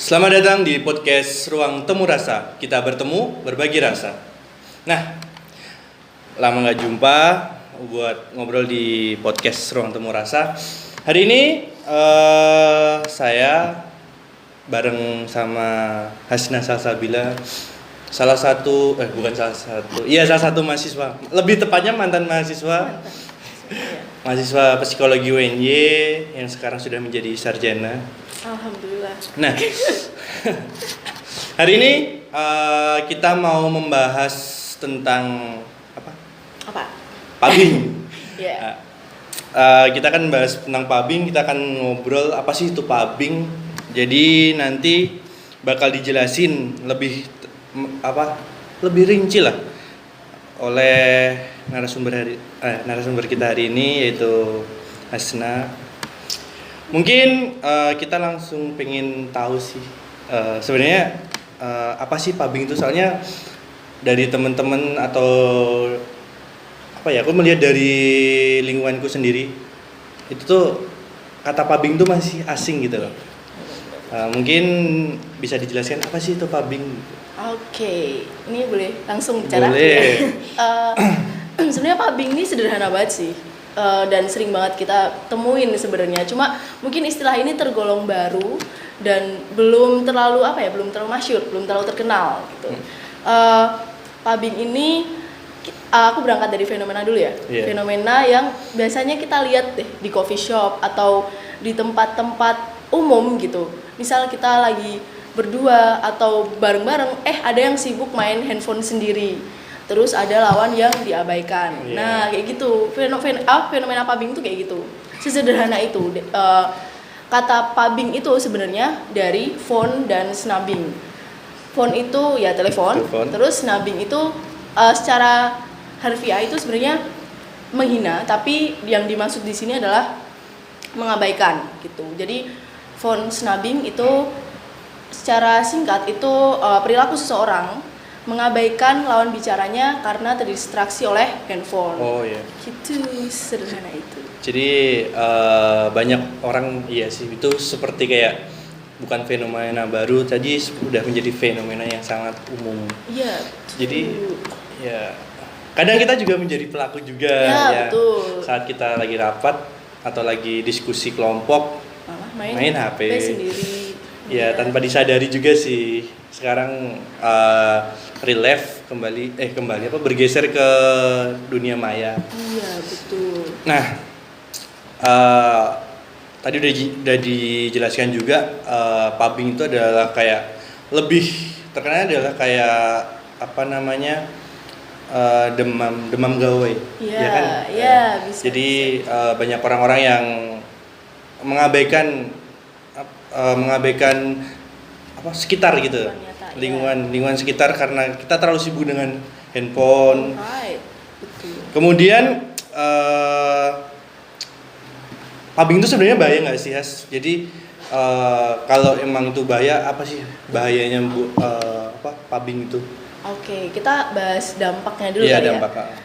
Selamat datang di podcast Ruang Temu Rasa. Kita bertemu, berbagi rasa. Nah, lama gak jumpa buat ngobrol di podcast Ruang Temu Rasa. Hari ini saya bareng sama Hasna Salsabila, salah satu mahasiswa. Lebih tepatnya mantan mahasiswa. Mahasiswa psikologi UNY yang sekarang sudah menjadi sarjana. Alhamdulillah. Nah, hari ini kita mau membahas tentang apa? Pubbing. Yeah. Kita akan bahas tentang pubbing. Kita akan ngobrol apa sih itu pubbing. Jadi nanti bakal dijelasin lebih rinci lah oleh narasumber kita hari ini, yaitu Hasna. Mungkin kita langsung pengen tahu sih sebenarnya apa sih pubbing itu, soalnya dari teman-teman atau aku melihat dari lingkunganku sendiri itu tuh kata pubbing tuh masih asing gitu loh. Mungkin bisa dijelaskan apa sih itu pubbing? Oke, ini boleh langsung bicara? Boleh. Sebenarnya pubbing ini sederhana banget sih. Dan sering banget kita temuin sebenarnya. Cuma mungkin istilah ini tergolong baru dan belum terlalu masyhur, belum terlalu terkenal gitu. Pubbing ini aku berangkat dari fenomena dulu ya. Yeah. Fenomena yang biasanya kita lihat deh di coffee shop atau di tempat-tempat umum gitu. Misal kita lagi berdua atau bareng-bareng, ada yang sibuk main handphone sendiri. Terus ada lawan yang diabaikan. Yeah. Nah, kayak gitu. Fenomena pubbing itu kayak gitu. Sesederhana itu. Kata pubbing itu sebenarnya dari phone dan snubbing. Phone itu ya telepon. Terus snubbing itu secara harfiah itu sebenarnya menghina, tapi yang dimaksud di sini adalah mengabaikan gitu. Jadi phone snubbing itu secara singkat itu perilaku seseorang mengabaikan lawan bicaranya karena terdistraksi oleh handphone. Oh iya. Gitu, sederhana itu. Jadi banyak orang sih itu seperti kayak bukan fenomena baru, tadi sudah menjadi fenomena yang sangat umum. Iya. Jadi ya kadang kita juga menjadi pelaku juga ya. Betul. Saat kita lagi rapat atau lagi diskusi kelompok main HP sendiri. Ya, tanpa disadari juga sih. Sekarang real life bergeser ke dunia maya. Iya, betul. Nah, tadi udah dijelaskan juga pubbing itu adalah kayak lebih terkenal adalah kayak demam gawai. Iya, ya kan? Iya, bisa. Jadi banyak orang-orang yang mengabaikan sekitar gitu, lingkungan sekitar karena kita terlalu sibuk dengan handphone. Right. Betul. Kemudian pubbing itu sebenarnya bahaya nggak sih, Has? Jadi kalau emang itu bahaya, apa sih bahayanya pubbing itu? Oke, kita bahas dampaknya dulu ya.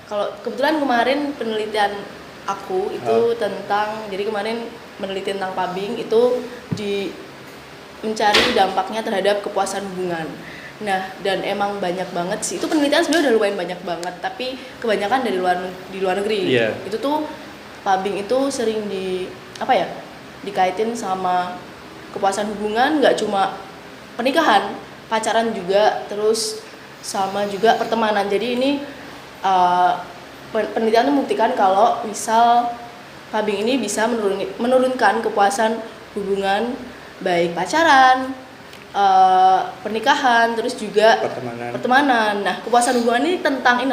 Kalau kebetulan kemarin penelitian aku itu jadi kemarin meneliti tentang pubbing itu mencari dampaknya terhadap kepuasan hubungan. Nah, dan emang banyak banget sih. Itu penelitian sebenarnya udah lumayan banyak banget, tapi kebanyakan di luar negeri. Yeah. Itu tuh pubbing itu sering dikaitin sama kepuasan hubungan, nggak cuma pernikahan, pacaran juga, terus sama juga pertemanan. Jadi ini penelitian membuktikan kalau misal pubbing ini bisa menurunkan kepuasan hubungan, baik pacaran, pernikahan, terus juga pertemanan. Nah, kepuasan hubungan ini tentang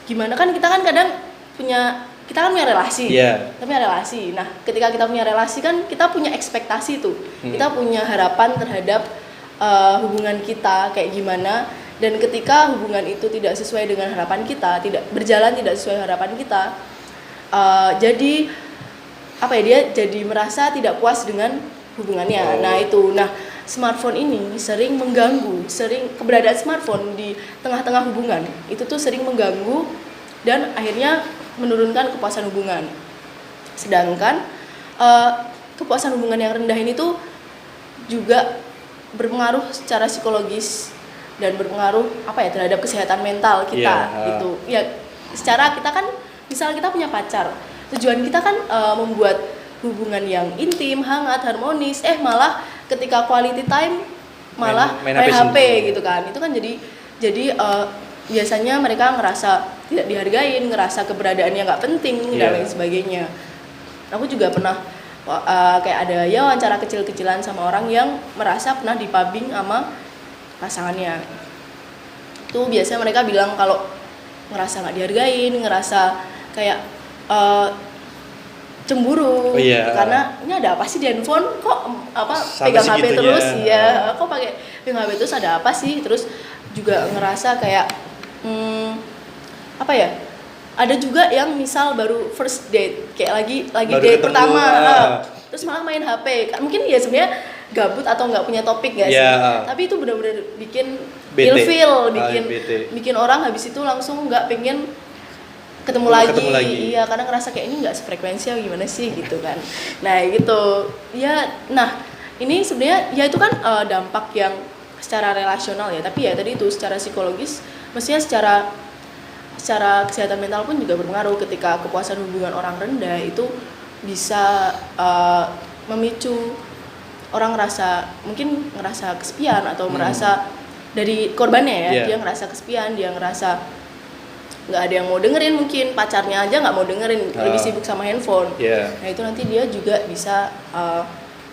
gimana kan kita punya relasi. Yeah. Kita punya relasi. Nah, ketika kita punya relasi kan kita punya ekspektasi tuh. Kita punya harapan terhadap hubungan kita kayak gimana. Dan ketika hubungan itu tidak sesuai dengan harapan kita, tidak sesuai harapan kita, dia jadi merasa tidak puas dengan hubungannya. Nah, smartphone ini sering keberadaan smartphone di tengah-tengah hubungan itu tuh sering mengganggu dan akhirnya menurunkan kepuasan hubungan. Sedangkan kepuasan hubungan yang rendah ini tuh juga berpengaruh secara psikologis dan berpengaruh terhadap kesehatan mental kita gitu. Ya secara kita kan misal kita punya pacar, tujuan kita kan membuat hubungan yang intim, hangat, harmonis, malah ketika quality time malah main HP gitu kan. Itu kan jadi biasanya mereka ngerasa tidak dihargain, ngerasa keberadaannya nggak penting dan lain sebagainya. Aku juga pernah kayak ada ya wawancara kecil-kecilan sama orang yang merasa pernah dipubbing sama pasangannya. Itu biasanya mereka bilang kalau ngerasa nggak dihargain, ngerasa kayak cemburu karena ini ada apa sih di handphone kok pegang HP terus kok pakai pegang HP terus ada apa sih, terus juga ngerasa kayak ada juga yang misal baru first date kayak lagi date ketemu, pertama terus malah main HP, mungkin ya sebenarnya gabut atau nggak punya topik nggak sih, tapi itu benar-benar bikin ilfeel, bikin orang habis itu langsung nggak pengen ketemu lagi. Iya, karena ngerasa kayak ini nggak sefrekuensi atau gimana sih gitu kan. Nah gitu ya, nah ini sebenarnya ya itu kan dampak yang secara relasional ya, tapi ya tadi itu secara psikologis, mestinya secara kesehatan mental pun juga berpengaruh. Ketika kepuasan hubungan orang rendah itu bisa memicu orang mungkin ngerasa kesepian atau merasa dari korbannya ya, dia ngerasa kesepian, dia ngerasa nggak ada yang mau dengerin, mungkin pacarnya aja nggak mau dengerin, lebih sibuk sama handphone. Nah itu nanti dia juga bisa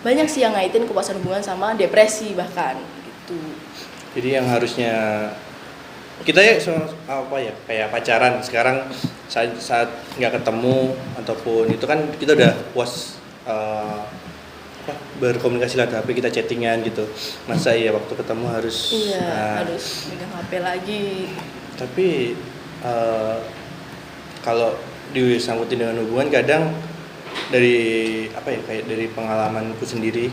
banyak sih yang ngaitin kepuasan hubungan sama depresi bahkan gitu. Jadi yang harusnya kita kayak pacaran sekarang saat nggak ketemu ataupun itu kan kita udah puas berkomunikasi lewat HP, kita chattingan gitu, masa waktu ketemu harus harus megang HP lagi. Tapi kalau disangkutin dengan hubungan, kadang dari kayak dari pengalamanku sendiri,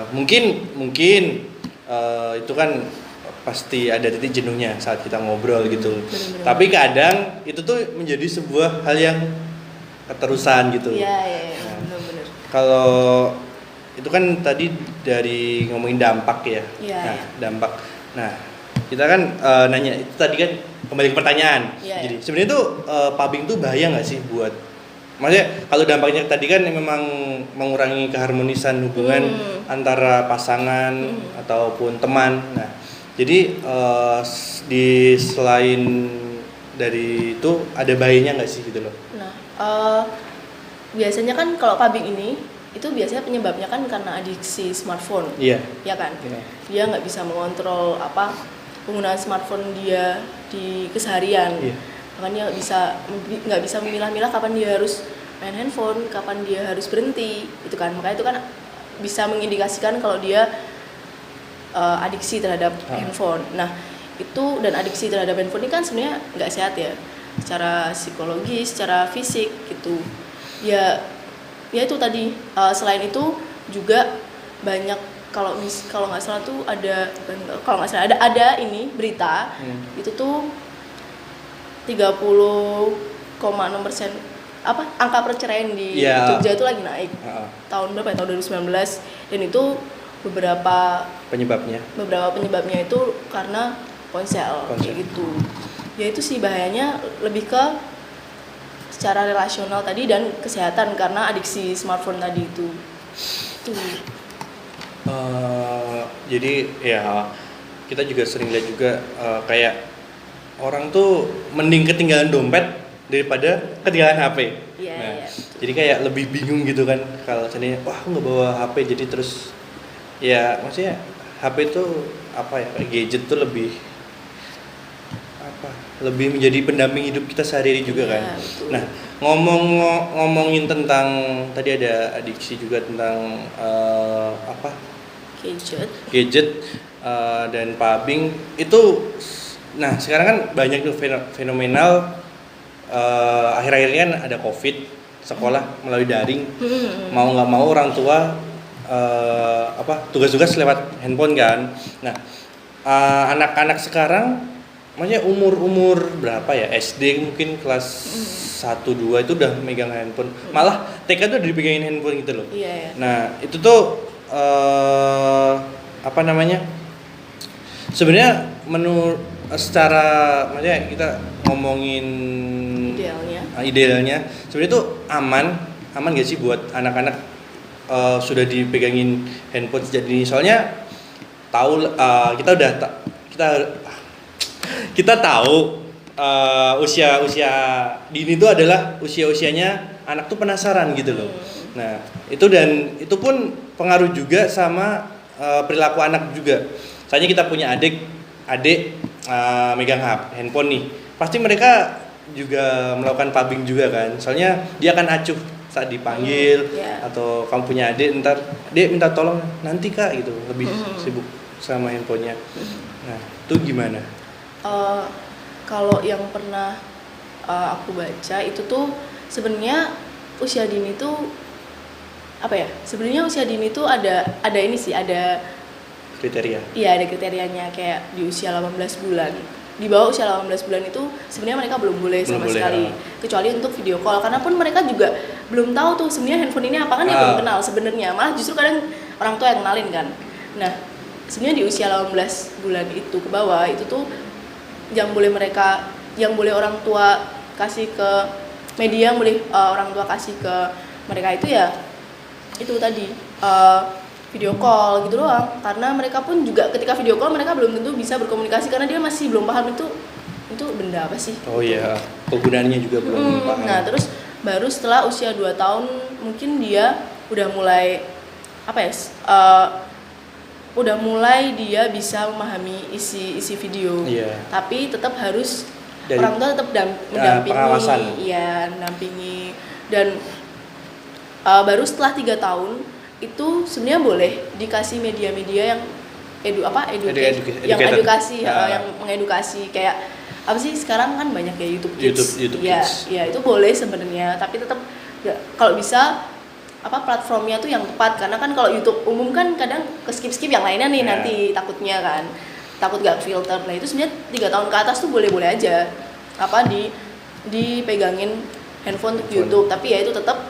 mungkin itu kan pasti ada titik jenuhnya saat kita ngobrol gitu. Bener-bener. Tapi kadang itu tuh menjadi sebuah hal yang keterusan gitu. Iya, benar-benar. Kalau itu kan tadi dari ngomongin dampak ya. Dampak. Nah, kita kan nanya itu tadi kan kembali ke pertanyaan. Jadi sebenarnya tuh pubbing tuh bahaya nggak sih buat, maksudnya kalau dampaknya tadi kan memang mengurangi keharmonisan hubungan antara pasangan ataupun teman. Nah, jadi di selain dari itu ada bahayanya nggak sih gitu loh? Nah, biasanya kan kalau pubbing ini itu biasanya penyebabnya kan karena adiksi smartphone. Ya kan? Dia nggak bisa mengontrol penggunaan smartphone dia di keseharian. Makanya nggak bisa memilah-milah kapan dia harus main handphone, kapan dia harus berhenti, itu kan. Makanya itu kan bisa mengindikasikan kalau dia adiksi terhadap handphone. Nah itu, dan adiksi terhadap handphone ini kan sebenarnya nggak sehat ya, secara psikologis, secara fisik gitu. Ya itu tadi. Selain itu juga banyak, kalau nggak salah tuh ada ini berita itu tuh 30,6% angka perceraian di Jogja itu lagi naik. Tahun berapa ya? Tahun 2019. Dan itu beberapa penyebabnya itu karena ponsel. Kayak gitu. Ya itu sih bahayanya, lebih ke secara relasional tadi dan kesehatan karena adiksi smartphone tadi itu. Jadi ya kita juga sering lihat juga kayak orang tuh mending ketinggalan dompet daripada ketinggalan HP. Jadi kayak lebih bingung gitu kan kalau seandainya aku nggak bawa HP, jadi terus ya maksudnya HP itu kayak gadget tuh lebih menjadi pendamping hidup kita sehari-hari juga kan. Betul. Nah, ngomongin tentang tadi ada adiksi juga tentang gadget dan pubbing itu. Nah sekarang kan banyak tuh fenomenal, akhir-akhir ini kan ada COVID, sekolah melalui daring, mau nggak mau orang tua tugas-tugas lewat handphone kan. Nah anak-anak sekarang, maksudnya umur berapa ya, SD mungkin kelas 1-2 itu udah megang handphone, malah TK tuh udah dipegangin handphone gitu loh. Nah itu tuh apa namanya? Sebenarnya secara maksudnya kita ngomongin idealnya sebenarnya itu aman gak sih buat anak-anak sudah dipegangin handphone sejak dini, soalnya tahu kita tahu usia dini itu adalah usianya anak tuh penasaran gitu loh. Nah itu pun pengaruh juga sama perilaku anak juga. Soalnya kita punya adik megang handphone nih, pasti mereka juga melakukan pubbing juga kan, soalnya dia akan acuh saat dipanggil. Atau kamu punya adik, ntar dek minta tolong nanti kak gitu, lebih sibuk sama handphonenya. Nah itu gimana? Kalau yang pernah aku baca itu tuh sebenarnya usia dini tuh apa ya? Sebenarnya usia dini tuh ada ini sih, ada kriteria. Iya, ada kriterianya, kayak di usia 18 bulan. Di bawah usia 18 bulan itu sebenarnya mereka belum boleh sama sekali. Kecuali untuk video call, karena pun mereka juga belum tahu tuh sebenarnya handphone ini apa, kan dia belum kenal sebenarnya. Malah justru kadang orang tua yang kenalin kan. Nah, sebenarnya di usia 18 bulan itu ke bawah itu tuh yang boleh orang tua kasih ke media, yang boleh orang tua kasih ke mereka itu ya itu tadi video call gitu doang, karena mereka pun juga ketika video call mereka belum tentu bisa berkomunikasi karena dia masih belum paham itu benda apa sih. Oh iya, penggunaannya juga belum paham. Nah terus baru setelah usia 2 tahun mungkin dia udah mulai udah mulai dia bisa memahami isi video. Tapi tetap harus dari orang tua tetap mendampingi, mendampingi. Dan baru setelah 3 tahun itu sebenarnya boleh dikasih media-media yang edukasi, yang mengedukasi, kayak apa sih sekarang kan banyak ya YouTube Kids. Ya itu boleh sebenarnya, tapi tetap kalau bisa platformnya tuh yang tepat, karena kan kalau YouTube umum kan kadang skip yang lainnya nih nanti takutnya kan, takut gak filter. Nah itu sebenarnya 3 tahun ke atas tuh boleh aja dipegangin handphone untuk YouTube, tapi ya itu tetap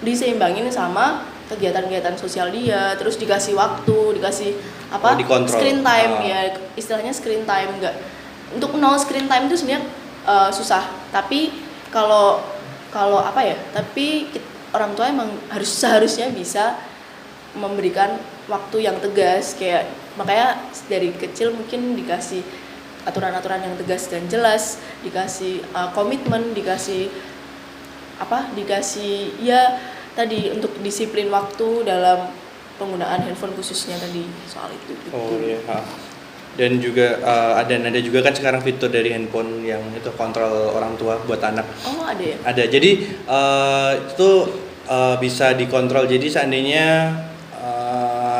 diseimbangin sama kegiatan-kegiatan sosial dia, terus dikasih waktu, dikasih screen time. Ya istilahnya screen time. Enggak, untuk 0 screen time itu sebenarnya susah, tapi kalau tapi orang tua emang seharusnya bisa memberikan waktu yang tegas, kayak makanya dari kecil mungkin dikasih aturan-aturan yang tegas dan jelas, dikasih komitmen, dikasih ya tadi untuk disiplin waktu dalam penggunaan handphone khususnya tadi soal itu. Gitu. Oh iya. Dan juga ada juga kan sekarang fitur dari handphone yang itu kontrol orang tua buat anak. Oh ada ya? Ada. Jadi itu bisa dikontrol. Jadi seandainya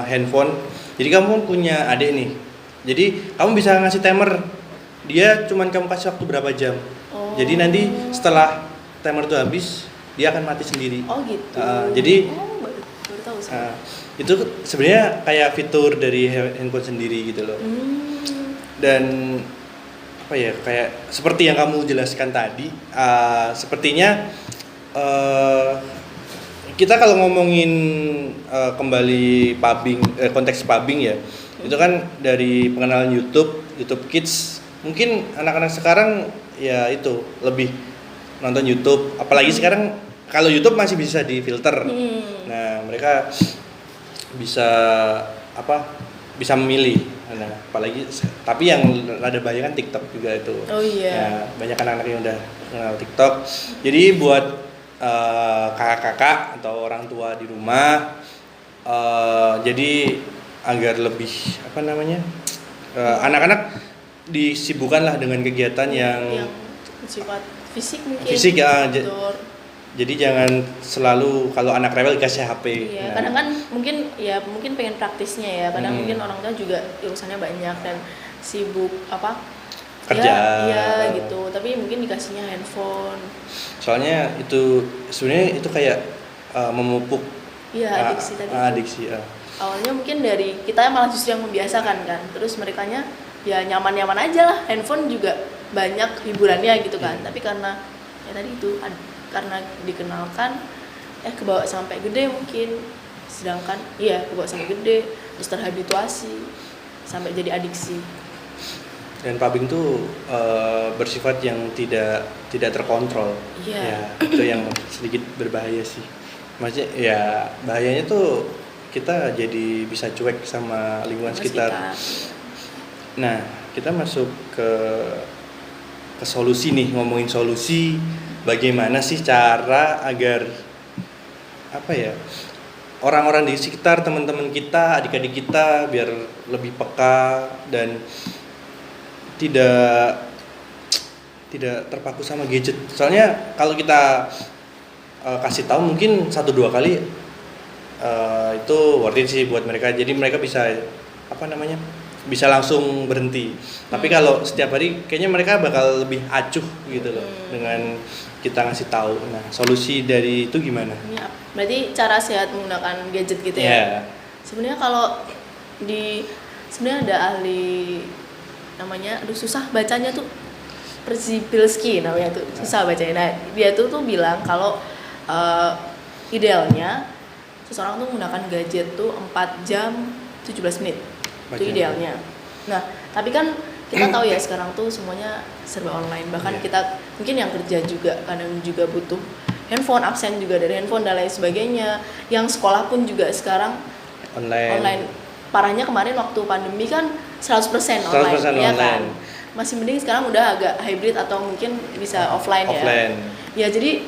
handphone, jadi kamu punya adik nih. Jadi kamu bisa ngasih timer. Dia cuman kamu kasih waktu berapa jam. Jadi nanti setelah timer itu habis, dia akan mati sendiri. Oh gitu. Jadi baru tahu sih. Itu sebenarnya kayak fitur dari handphone sendiri gitu loh. Dan kayak seperti yang kamu jelaskan tadi, sepertinya kita kalau ngomongin kembali pubbing, konteks pubbing ya, itu kan dari pengenalan YouTube Kids, mungkin anak-anak sekarang ya itu lebih nonton YouTube, apalagi sekarang kalau YouTube masih bisa difilter. Nah, mereka bisa memilih. Nah, apalagi tapi yang ada banyak kan TikTok juga itu. Oh iya. Ya, banyak anak-anak yang udah kenal TikTok. Jadi buat kakak-kakak atau orang tua di rumah, jadi agar lebih anak-anak disibukkanlah dengan kegiatan yang bersifat fisik mungkin. Fisik ya. Jadi jangan selalu kalau anak rewel dikasih HP. Iya, kadang kan mungkin pengen praktisnya ya. Kadang mungkin orang tua juga urusannya banyak dan sibuk kerja. Iya gitu. Tapi mungkin dikasihnya handphone. Soalnya itu sebenarnya itu kayak memupuk. Iya, adiksi tadi. Adiksi. Awalnya mungkin dari kita malah justru yang membiasakan kan. Terus merekanya ya nyaman-nyaman aja lah. Handphone juga banyak hiburannya gitu kan. Tapi karena ya tadi itu karena dikenalkan kebawa sampai gede mungkin Sedangkan iya dibawa sampai gede, terus terhabituasi sampai jadi adiksi. Dan pubbing tuh bersifat yang tidak terkontrol. Iya. Ya, itu yang sedikit berbahaya sih. Maksudnya ya bahayanya tuh kita jadi bisa cuek sama lingkungan sekitar. Nah, kita masuk ke solusi nih, ngomongin solusi bagaimana sih cara agar apa ya? Orang-orang di sekitar, teman-teman kita, adik-adik kita biar lebih peka dan tidak terpaku sama gadget. Soalnya kalau kita kasih tahu mungkin 1-2 kali itu worth it sih buat mereka. Jadi mereka bisa bisa langsung berhenti. Tapi kalau setiap hari kayaknya mereka bakal lebih acuh gitu loh dengan kita ngasih tahu. Nah, solusi dari itu gimana? Ya, berarti cara sehat menggunakan gadget gitu ya. Yeah. Sebenarnya kalau sebenarnya ada ahli namanya, susah bacanya tuh, Przybylski namanya tuh, susah bacanya. Nah, dia tuh bilang kalau idealnya seseorang tuh menggunakan gadget tuh 4 jam 17 menit. Itu idealnya. Nah, tapi kan kita tahu ya sekarang tuh semuanya serba online. Bahkan kita mungkin yang kerja juga kadang juga butuh handphone, absen juga dari handphone dan lain sebagainya. Yang sekolah pun juga sekarang online. Parahnya kemarin waktu pandemi kan 100% online, 100% ya online. kan. Masih mending sekarang udah agak hybrid atau mungkin bisa offline. Ya. Jadi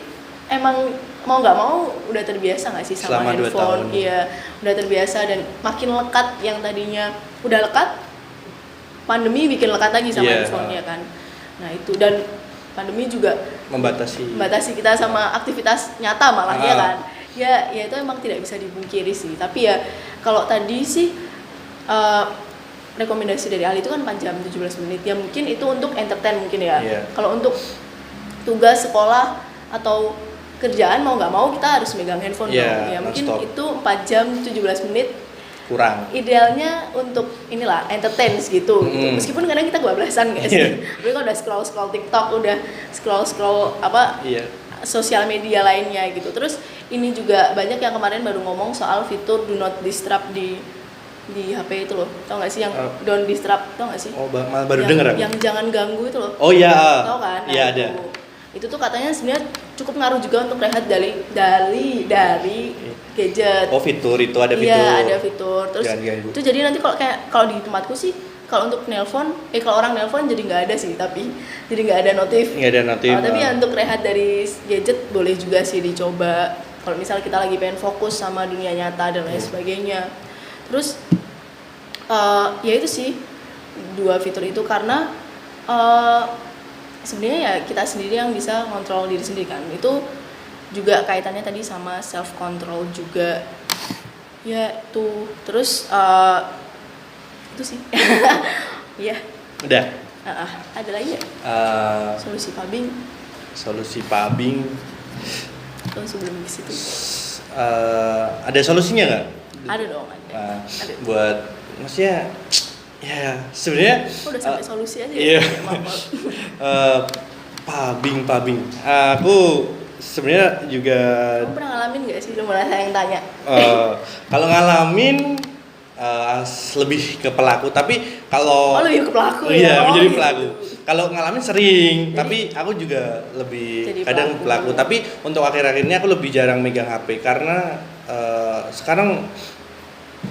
emang mau nggak mau udah terbiasa nggak sih sama selama handphone? Iya, udah terbiasa dan makin lekat. Yang tadinya udah lekat, pandemi bikin lekat lagi sama handphone ya kan. Nah itu, dan pandemi juga membatasi kita sama aktivitas nyata malah ya kan. Ya itu emang tidak bisa dipungkiri sih. Tapi ya kalau tadi sih rekomendasi dari ahli itu kan 4 jam 17 menit. Ya mungkin itu untuk entertain mungkin ya. Kalau untuk tugas sekolah atau kerjaan mau nggak mau kita harus megang handphone dong. Ya mungkin itu 4 jam 17 menit kurang. Idealnya untuk inilah entertain gitu. Meskipun kadang kita kebablasan guys. Tapi kalau udah scroll TikTok, udah scroll sosial media lainnya gitu. Terus ini juga banyak yang kemarin baru ngomong soal fitur do not disturb di HP itu loh. Tau gak sih yang don't disturb, tau gak sih? Oh, malah baru denger yang jangan ganggu itu loh. Oh iya. Tau kan? Nah, iya ada. Itu tuh katanya sebenarnya cukup ngaruh juga untuk rehat dari gadget. Oh, fitur itu ada fitur. Iya, ada fitur. Terus itu jadi nanti kalau di tempatku sih kalau untuk nelpon, kalau orang nelpon jadi nggak ada sih, tapi jadi nggak ada notif. Nggak ada notif. Tapi ya untuk rehat dari gadget boleh juga sih dicoba. Kalau misal kita lagi pengen fokus sama dunia nyata dan lain sebagainya. Terus ya itu sih 2 fitur itu karena sebenarnya ya kita sendiri yang bisa kontrol diri sendiri kan. Itu juga kaitannya tadi sama self control juga. Ya tuh. Terus itu sih. Iya. Udah. Ada lagi ya? Solusi pubbing. Atau sebelum ke situ. Ada solusinya nggak? Ada dong. Ada. Buat maksudnya ya sebenarnya udah sampai solusi aja. Iya. Pubbing. Aku sebenarnya juga. Kamu pernah ngalamin nggak sih? Lu merasa yang tanya. Kalau ngalamin lebih ke pelaku, tapi kalau lebih ke pelaku iya, ya. menjadi pelaku. Kalau ngalamin sering, tapi aku juga lebih kadang pelaku. Tapi untuk akhir-akhir ini aku lebih jarang megang HP karena sekarang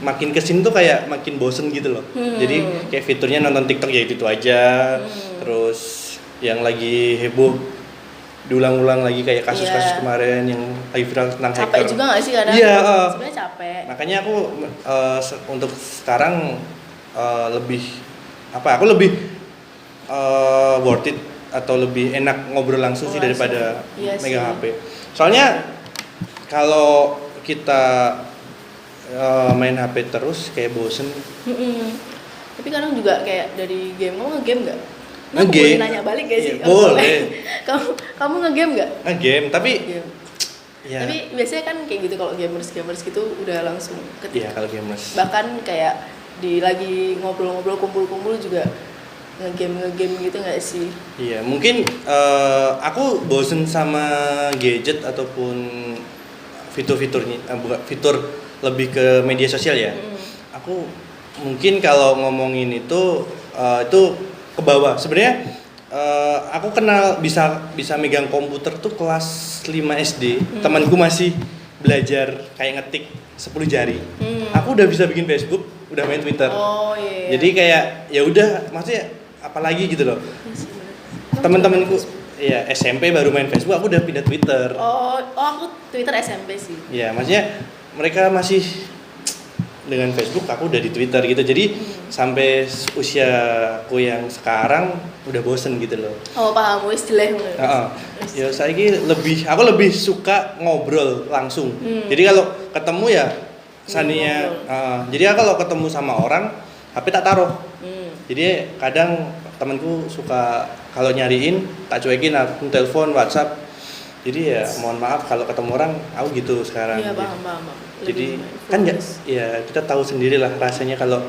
makin kesini tuh kayak makin bosen gitu loh. Jadi kayak fiturnya nonton TikTok ya itu aja. Terus yang lagi heboh diulang-ulang lagi kayak kasus-kasus kemarin yang lagi viral tentang hacker. Capek juga nggak sih kadang? Iya. Sebenarnya capek. Makanya aku untuk sekarang aku lebih worth it atau lebih enak ngobrol langsung sih daripada megang HP. Soalnya kalau kita main HP terus kayak bosen. Tapi kadang juga kayak dari game, kamu nge-game nggak? Nge-game. Boleh nanya balik gak sih? Boleh. kamu nge-game nggak? Nge-game, tapi ya. Tapi biasanya kan kayak gitu kalau gamers gitu udah langsung ketik. Iya, kalau gamers. Bahkan kayak lagi ngobrol-ngobrol kumpul-kumpul juga nge-game gitu nggak sih? Iya, mungkin aku bosen sama gadget ataupun fitur-fiturnya, bukan fitur lebih ke media sosial ya. Aku mungkin kalau ngomongin itu ke bawah. Sebenarnya aku kenal bisa megang komputer tuh kelas 5 SD. Temanku masih belajar kayak ngetik 10 jari. Aku udah bisa bikin Facebook, udah main Twitter. Oh iya. Jadi kayak ya udah, maksudnya apalagi gitu loh. Teman-temanku ya SMP baru main Facebook, aku udah pindah Twitter. Oh aku Twitter SMP sih. Ya, maksudnya mereka masih dengan Facebook, aku udah di Twitter gitu. Jadi sampai usiaku yang sekarang udah bosen gitu loh. Oh paham, wis jelek. Ya aku lebih suka ngobrol langsung. Jadi kalau ketemu ya seandainya jadi kalau ketemu sama orang HP tak taruh. Jadi kadang temanku suka kalau nyariin tak cuekin, aku telepon, WhatsApp. Jadi ya mohon maaf kalau ketemu orang aku gitu sekarang. Iya paham. Jadi kan ya kita tahu sendiri lah rasanya kalau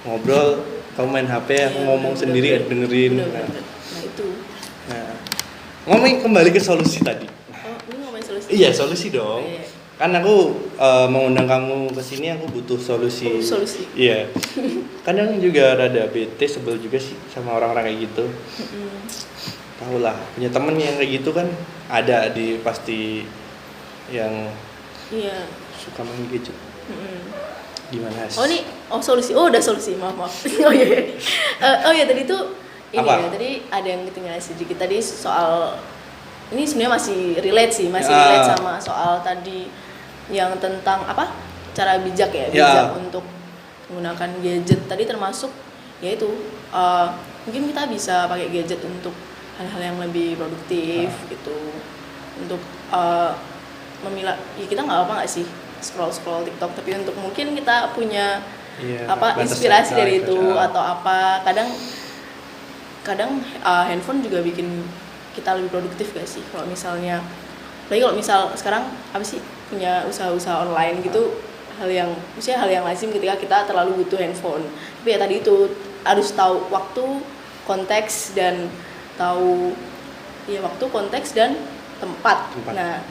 ngobrol kamu main HP, aku ngomong sendiri dengerin. Nah itu. Nah, ngomongin kembali ke solusi tadi. Oh, ini ngomongin solusi. Iya, solusi dong. Iya. Kan aku mengundang kamu ke sini, aku butuh solusi. Solusi. Iya. Kadang juga rada bete, sebel juga sih sama orang-orang kayak gitu. Tahu lah, punya temen yang kayak gitu kan ada di pasti yang Iya. suka main gadget. Gimana sih? Solusi. Oh, udah solusi. Maaf. Oh iya tadi tuh ini Apa? ya, tadi ada yang ketinggalan sedikit tadi soal ini sebenarnya masih relate sih, masih Ah. relate sama soal tadi yang tentang apa? Cara bijak bijak untuk menggunakan gadget. Tadi termasuk yaitu mungkin kita bisa pakai gadget untuk hal-hal yang lebih produktif gitu. Untuk memilah, ya kita nggak apa nggak sih scroll TikTok, tapi untuk mungkin kita punya inspirasi dari itu atau apa. Kadang handphone juga bikin kita lebih produktif gak sih kalau misalnya, lagi kalau misal sekarang apa sih punya usaha-usaha online gitu, hal yang lazim ketika kita terlalu butuh handphone. Tapi ya tadi itu harus tahu waktu, konteks dan tempat. Nah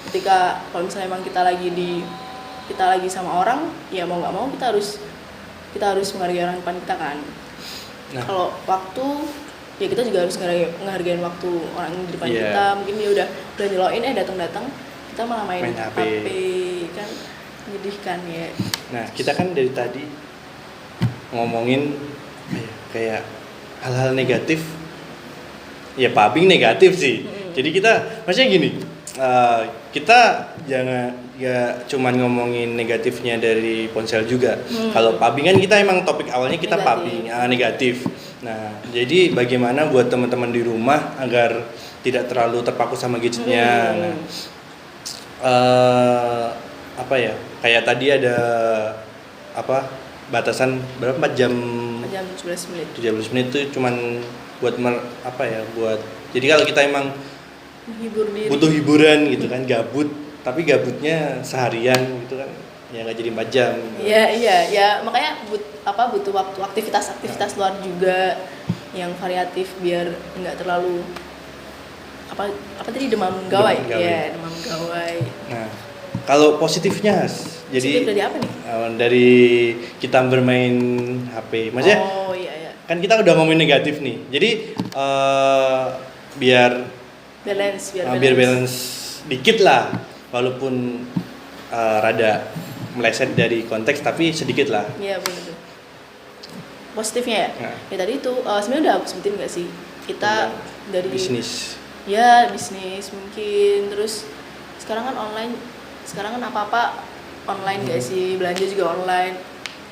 ketika kalau misalnya emang kita lagi sama orang, ya mau nggak mau kita harus menghargai orang depan kita kan. Nah, kalau waktu ya kita juga harus ngehargain waktu orang di depan kita. Mungkin dia udah nyeloin datang kita malah main HP kan, menyedihkan ya. Nah, kita kan dari tadi ngomongin kayak hal-hal negatif. Ya pubbing negatif sih. Jadi kita maksudnya gini, kita jangan ya cuman ngomongin negatifnya dari ponsel juga. Kalau pubbing kan kita emang topik awalnya kita pubbing negatif. Nah, jadi bagaimana buat teman-teman di rumah agar tidak terlalu terpaku sama gadgetnya. Nah, apa ya? Kayak tadi ada batasan berapa 4 jam? 17 menit. 17 menit itu cuman buat jadi kalau kita emang menghibur diri, butuh hiburan gitu kan, gabut, tapi gabutnya seharian gitu kan, ya nggak jadi 4 jam. Iya, makanya butuh waktu aktivitas luar juga yang variatif biar nggak terlalu apa tadi demam gawai. Demam gawai. Nah, kalau positifnya jadi dari apa nih? Dari kita bermain HP, maksudnya iya. kan kita udah ngomongin negatif nih, jadi biar balance dikit lah, walaupun rada meleset dari konteks tapi sedikit lah. Iya benar. Positifnya ya? Nah. Ya tadi itu sebenarnya udah aku sebutin nggak sih, kita dari bisnis mungkin, terus sekarang kan online, sekarang kan apa-apa online nggak sih, belanja juga online.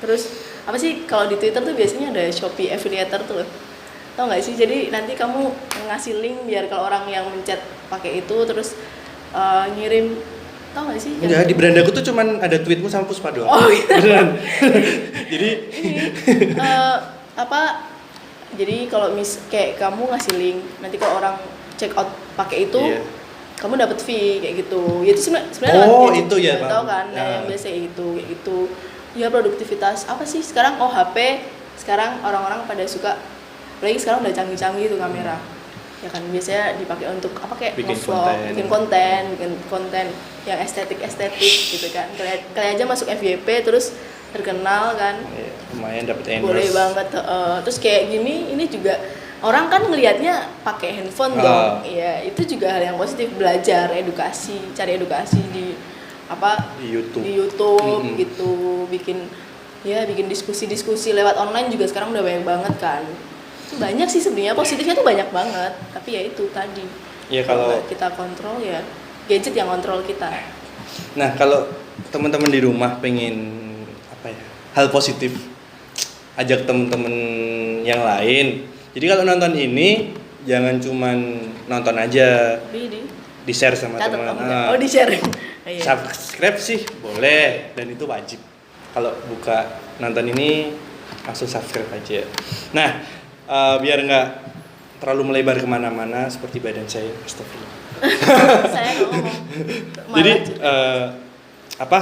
Terus apa sih kalau di Twitter tuh biasanya ada Shopee affiliator tuh loh, tau nggak sih? Jadi nanti kamu ngasih link biar kalau orang yang mencet pakai itu terus ngirim, tau nggak sih? Enggak, di berandaku tuh cuman ada tweetmu sama Puspa doang. Oh iya. Beneran. Jadi jadi kalau kayak kamu ngasih link, nanti kalau orang check out pakai itu, kamu dapat fee kayak gitu. Ya itu sebenarnya itu ya, tahu kan, yang biasa itu kayak gitu. Ya produktivitas apa sih sekarang? HP sekarang orang-orang pada suka, apalagi sekarang udah canggih-canggih tuh kamera. ya kan biasanya dipakai untuk apa kayak Bikin nge-vlog, konten. bikin konten yang estetik gitu kan. Kalian aja masuk FYP terus terkenal kan, Ya, lumayan dapat endorse. boleh banget. Terus kayak gini, ini juga orang kan ngelihatnya pakai handphone dong, ya itu juga hal yang positif, belajar, cari edukasi di apa Di YouTube. di YouTube gitu, bikin diskusi lewat online juga sekarang udah banyak banget kan. Banyak sih sebenarnya positifnya tuh banyak banget, tapi ya itu tadi Ya kalau nggak kita kontrol ya gadget yang kontrol kita. Nah, kalau teman-teman di rumah pengen apa ya? Hal positif. Ajak teman-teman yang lain. Jadi kalau nonton ini jangan cuman nonton aja, Di di-share sama catat teman. oh di share. Iya. Subscribe sih boleh dan itu wajib. Kalau buka nonton ini langsung subscribe aja. Nah, biar nggak terlalu melebar kemana-mana seperti badan saya. Astagfirullah. Saya nggak ngomong. Jadi Malah cerita. apa?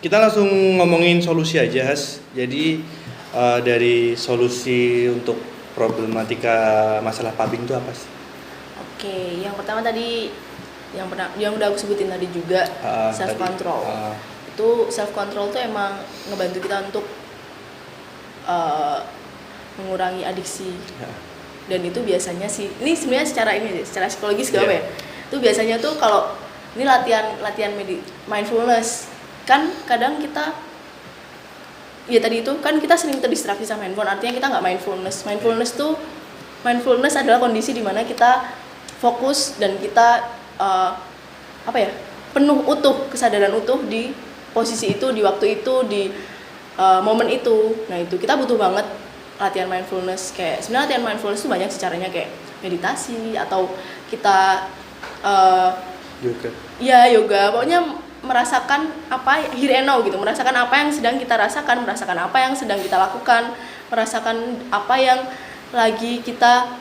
Kita langsung ngomongin solusi aja, Has. Jadi dari solusi untuk problematika masalah pubbing itu apa sih? Oke, yang pertama tadi yang udah aku sebutin tadi juga self control. Itu self control tuh emang ngebantu kita untuk mengurangi adiksi. Ya. Dan itu biasanya sih, ini sebenarnya secara psikologis gak apa ya? Itu biasanya tuh kalau ini latihan mindfulness kan kadang kita ya tadi itu kan kita sering terdistraksi sama handphone, artinya kita nggak mindfulness. Mindfulness adalah kondisi di mana kita fokus dan kita penuh utuh, kesadaran utuh di posisi itu, di waktu itu, di momen itu. Nah itu kita butuh banget latihan mindfulness. Kayak sebenarnya latihan mindfulness itu banyak sih caranya, kayak meditasi atau kita yoga. Pokoknya merasakan apa here and now gitu, merasakan apa yang sedang kita rasakan, merasakan apa yang sedang kita lakukan, merasakan apa yang lagi kita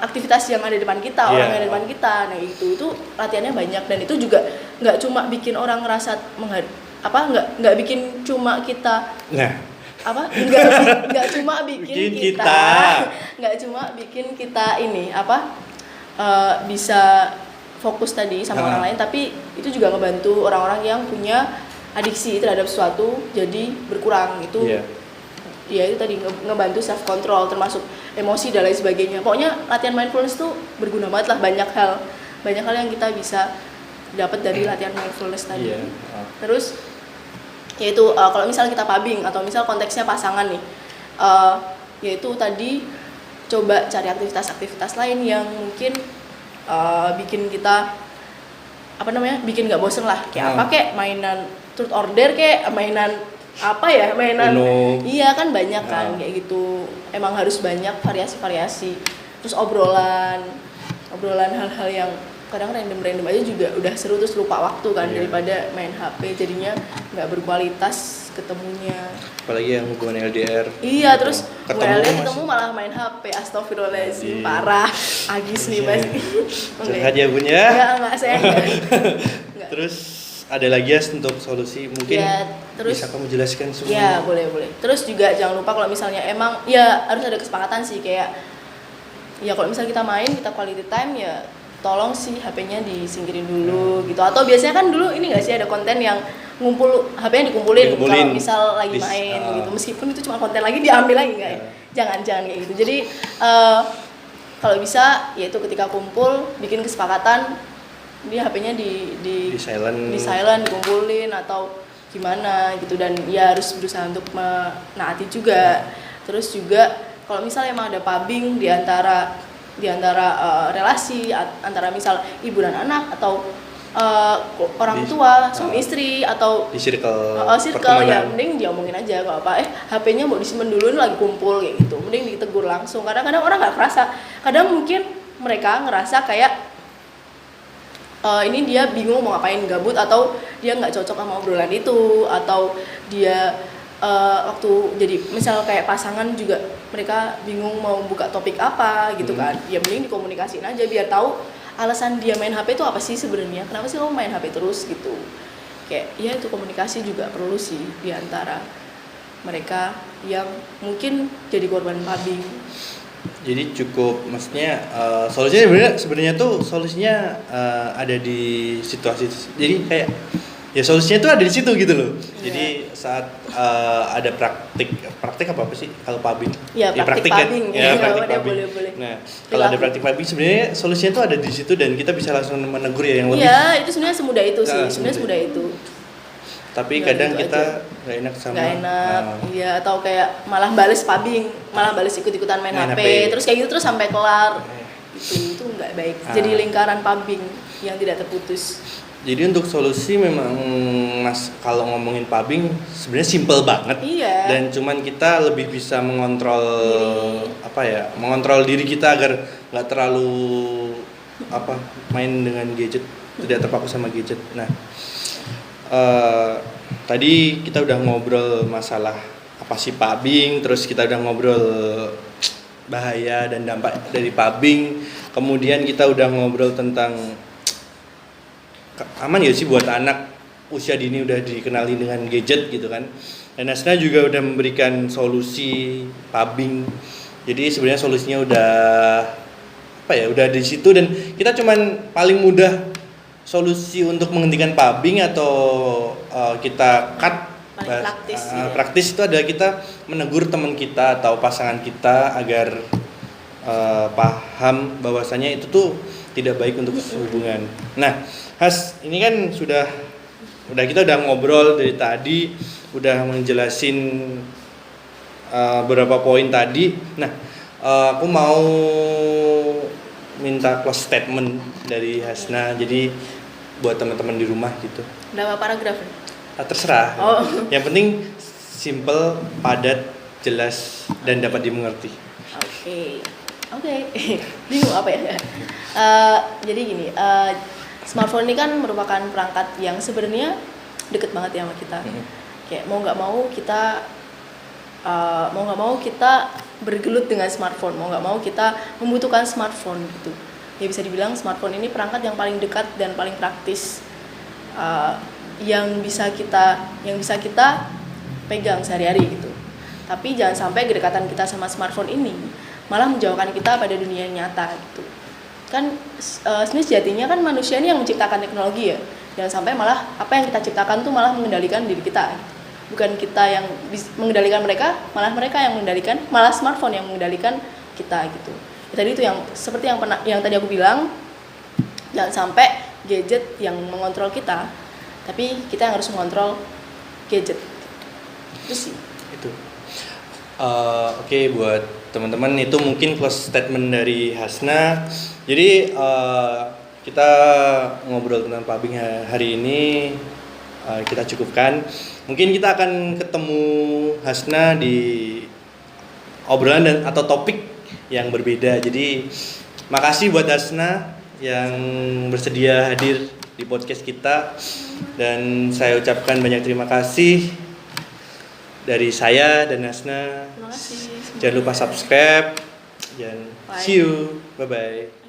aktivitas yang ada di depan kita, orang yang ada di depan kita. Nah itu latihannya banyak, dan itu juga nggak cuma bikin orang ngerasa nggak bikin cuma kita nggak cuma bikin kita ini bisa fokus tadi sama orang lain, tapi itu juga ngebantu orang-orang yang punya adiksi terhadap sesuatu jadi berkurang. Itu ya itu tadi ngebantu self control, termasuk emosi dan lain sebagainya. Pokoknya latihan mindfulness tuh berguna banget lah, banyak hal yang kita bisa dapat dari latihan mindfulness tadi. Terus yaitu kalau misal kita pubbing atau misal konteksnya pasangan nih, yaitu tadi coba cari aktivitas lain yang mungkin bikin kita bikin nggak bosen lah, kayak mainan truth order, kayak mainan iya kan banyak kan kayak gitu. Emang harus banyak variasi, terus obrolan hal-hal yang kadang random aja juga udah seru, terus lupa waktu kan, daripada main HP jadinya nggak berkualitas ketemunya. Apalagi yang hubungan LDR. Iya, terus ketemu malah main HP, astagfirullahaladzim, parah. Agis nih Mas. Curhat ya Bun ya? Enggak, saya enggak. Terus ada lagi ya untuk solusi mungkin bisa kamu jelaskan semua? Ya boleh. Terus juga jangan lupa kalau misalnya emang ya harus ada kesepakatan sih, kayak ya kalau misalnya kita main, kita quality time, ya tolong sih HP-nya disingkirin dulu gitu. Atau biasanya kan dulu ini nggak sih ada konten yang ngumpul, HP-nya dikumpulin kalau misal lagi main gitu, meskipun itu cuma konten lagi diambil lagi nggak ya? Jangan kayak gitu. Jadi kalau bisa yaitu ketika kumpul bikin kesepakatan di HP-nya di silent, dikumpulin atau gimana gitu, dan ya harus berusaha untuk menaati juga. Terus juga kalau misalnya emang ada pubbing di antara relasi antara misal ibu dan anak atau orang tua, suami istri, atau di circle ya mending diomongin aja kalau apa HP-nya mau disimpan dulu, ini lagi kumpul kayak gitu, mending ditegur langsung. Kadang-kadang orang nggak kerasa, kadang mungkin mereka ngerasa kayak ini dia bingung mau ngapain, gabut, atau dia nggak cocok sama obrolan itu, atau dia waktu jadi misal kayak pasangan juga mereka bingung mau buka topik apa gitu kan, ya mending dikomunikasiin aja biar tahu alasan dia main HP itu apa sih sebenarnya, kenapa sih lo main HP terus gitu. Kayak ya itu komunikasi juga perlu sih di antara mereka yang mungkin jadi korban pubbing Jadi cukup, maksudnya sebenarnya tuh solusinya ada di situasi. Jadi kayak ya solusinya tuh ada di situ gitu loh. Jadi saat ada praktik apa sih kalau pubbing? Ya, praktik kan? pubbing. Ya, praktik Boleh, pubbing. boleh. Nah, kalau ada praktik pubbing sebenarnya solusinya tuh ada di situ dan kita bisa langsung menegur ya yang lebih. Iya, itu sebenarnya semudah itu sih. Nah, Sebenarnya semudah itu. Tapi Nggak kadang gitu kita aja. nggak enak sama. Nggak enak, iya, atau kayak malah bales pubbing, malah bales ikut-ikutan main Main HP, HP. terus kayak gitu terus sampai kelar. Itu nggak baik. Jadi lingkaran pubbing yang tidak terputus. Jadi untuk solusi memang Mas kalau ngomongin pubbing sebenarnya simple banget. Iya. Dan cuman kita lebih bisa mengontrol mengontrol diri kita agar nggak terlalu main dengan gadget, tidak terpaku sama gadget. Nah, tadi kita udah ngobrol masalah apa sih pubbing, terus kita udah ngobrol bahaya dan dampak dari pubbing. Kemudian kita udah ngobrol tentang aman ya sih buat anak usia dini udah dikenali dengan gadget gitu kan. Dan Hasna juga udah memberikan solusi pubbing. Jadi sebenarnya solusinya udah di situ dan kita cuman paling mudah solusi untuk menghentikan pubbing atau kita cut praktis itu adalah kita menegur teman kita atau pasangan kita agar paham bahwasanya itu tuh tidak baik untuk hubungan. Nah, ini kan kita udah ngobrol dari tadi, udah menjelasin beberapa poin tadi. Nah, aku mau minta close statement dari Hasna. Jadi buat teman-teman di rumah gitu. Berapa paragraf? Terserah. Oh. Yang penting simple, padat, jelas dan dapat dimengerti. Oke. Bingung apa ya? Jadi gini, smartphone ini kan merupakan perangkat yang sebenarnya deket banget ya sama kita. Kayak mau nggak mau kita bergelut dengan smartphone, mau nggak mau kita membutuhkan smartphone gitu. Ya bisa dibilang smartphone ini perangkat yang paling dekat dan paling praktis yang bisa kita pegang sehari-hari gitu. Tapi jangan sampai kedekatan kita sama smartphone ini malah menjauhkan kita pada dunia nyata gitu. Kan sebenarnya sejatinya kan manusia ini yang menciptakan teknologi ya. Jangan sampai malah apa yang kita ciptakan tuh malah mengendalikan diri kita. Bukan kita yang mengendalikan mereka, malah mereka yang mengendalikan, malah smartphone yang mengendalikan kita gitu. Tadi itu yang seperti yang tadi aku bilang, jangan sampai gadget yang mengontrol kita, tapi kita yang harus mengontrol gadget. Itu sih. Itu. Oke, buat teman-teman itu mungkin close statement dari Hasna. Jadi kita ngobrol tentang pubbing hari ini kita cukupkan. Mungkin kita akan ketemu Hasna di obrolan atau topik yang berbeda. Jadi makasih buat Hasna yang bersedia hadir di podcast kita dan saya ucapkan banyak terima kasih dari saya dan Hasna. Terima kasih. Jangan lupa subscribe dan see you. Bye bye.